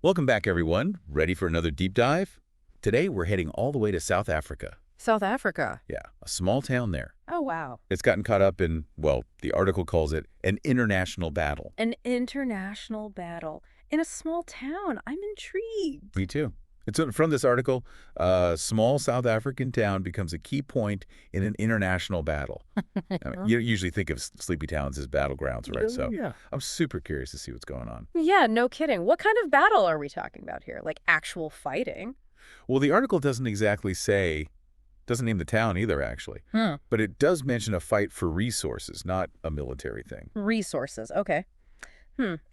Welcome back, everyone. Ready for another deep dive? Today, we're heading all the way to South Africa. South Africa. Yeah, a small town there. Oh, wow. It's gotten caught up in, well, the article calls it an international battle. An international battle in a small town. I'm intrigued. Me too. It's from this article, a small South African town becomes a key point in an international battle. I mean, you usually think of sleepy towns as battlegrounds, right? So Yeah. I'm super curious to see what's going on. Yeah, no kidding. What kind of battle are we talking about here? Like actual fighting? Well, the article doesn't exactly doesn't name the town either, actually. But it does mention a fight for resources, not a military thing. Resources. Okay.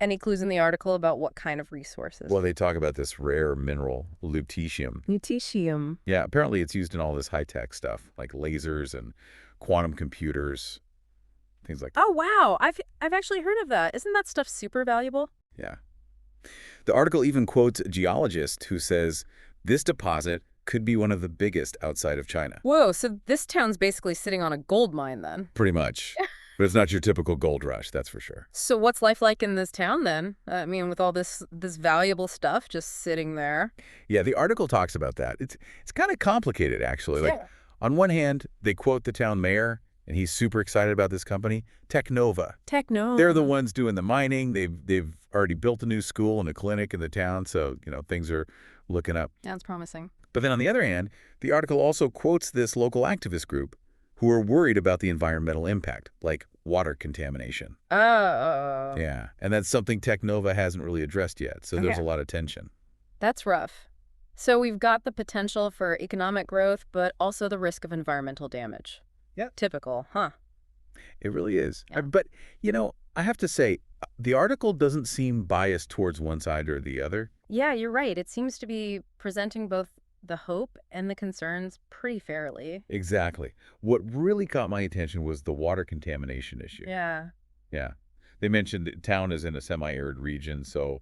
Any clues in the article about what kind of resources? Well, they talk about this rare mineral, lutetium. Lutetium. Yeah, apparently it's used in all this high-tech stuff, like lasers and quantum computers, things like that. Oh, wow. I've actually heard of that. Isn't that stuff super valuable? Yeah. The article even quotes a geologist who says this deposit could be one of the biggest outside of China. Whoa, so this town's basically sitting on a gold mine then. Pretty much. But it's not your typical gold rush, that's for sure. So what's life like in this town then? I mean, with all this valuable stuff just sitting there. Yeah, the article talks about that. It's kind of complicated, actually. Like, Yeah. on one hand, they quote the town mayor, and he's super excited about this company, Technova. Techno. They're the ones doing the mining. They've already built a new school and a clinic in the town, so, things are looking up. Sounds promising. But then on the other hand, the article also quotes this local activist group who are worried about the environmental impact, like water contamination. Oh. Yeah, and that's something Technova hasn't really addressed yet, so there's Okay. a lot of tension. That's rough. So we've got the potential for economic growth, but also the risk of environmental damage. Yep. Typical, huh? It really is. Yeah. But, I have to say, the article doesn't seem biased towards one side or the other. Yeah, you're right. It seems to be presenting both the hope and the concerns pretty fairly. Exactly. What really caught my attention was the water contamination issue. Yeah. Yeah. They mentioned the town is in a semi-arid region, so,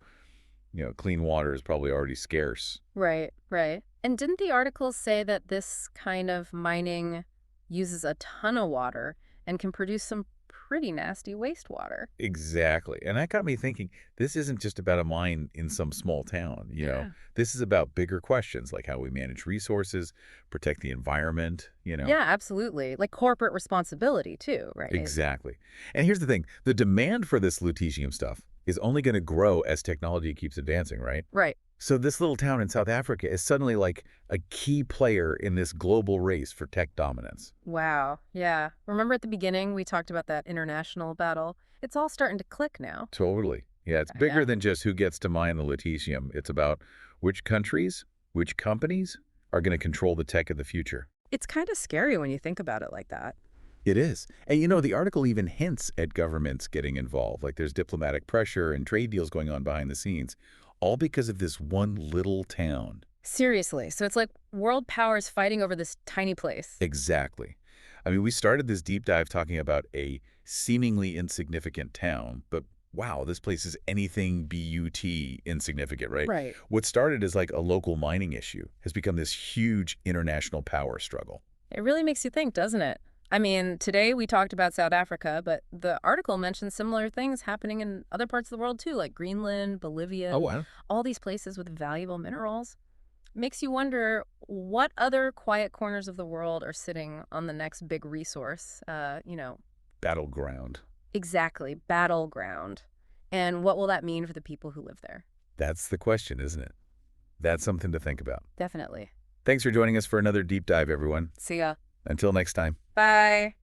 clean water is probably already scarce. Right, right. And didn't the article say that this kind of mining uses a ton of water and can produce some pretty nasty wastewater? Exactly. And that got me thinking, this isn't just about a mine in some small town, Yeah. This is about bigger questions like how we manage resources, protect the environment, Yeah, absolutely. Like corporate responsibility too, right? Exactly. And here's the thing, the demand for this lutetium stuff is only going to grow as technology keeps advancing, right? Right. So this little town in South Africa is suddenly like a key player in this global race for tech dominance. Wow. Yeah. Remember at the beginning we talked about that international battle? It's all starting to click now. Totally. Yeah, it's Yeah. bigger than just who gets to mine the lutetium. It's about which countries, which companies are going to control the tech of the future. It's kind of scary when you think about it like that. It is. And the article even hints at governments getting involved. Like there's diplomatic pressure and trade deals going on behind the scenes, all because of this one little town. Seriously. So it's like world powers fighting over this tiny place. Exactly. I mean, we started this deep dive talking about a seemingly insignificant town, but wow, this place is anything but insignificant, right? Right. What started as like a local mining issue has become this huge international power struggle. It really makes you think, doesn't it? I mean, today we talked about South Africa, but the article mentions similar things happening in other parts of the world too, like Greenland, Bolivia, Oh, wow. all these places with valuable minerals. Makes you wonder what other quiet corners of the world are sitting on the next big resource, Battleground. exactly, battleground. And what will that mean for the people who live there? That's the question, isn't it? That's something to think about. Definitely. Thanks for joining us for another deep dive, everyone. See ya. Until next time. Bye.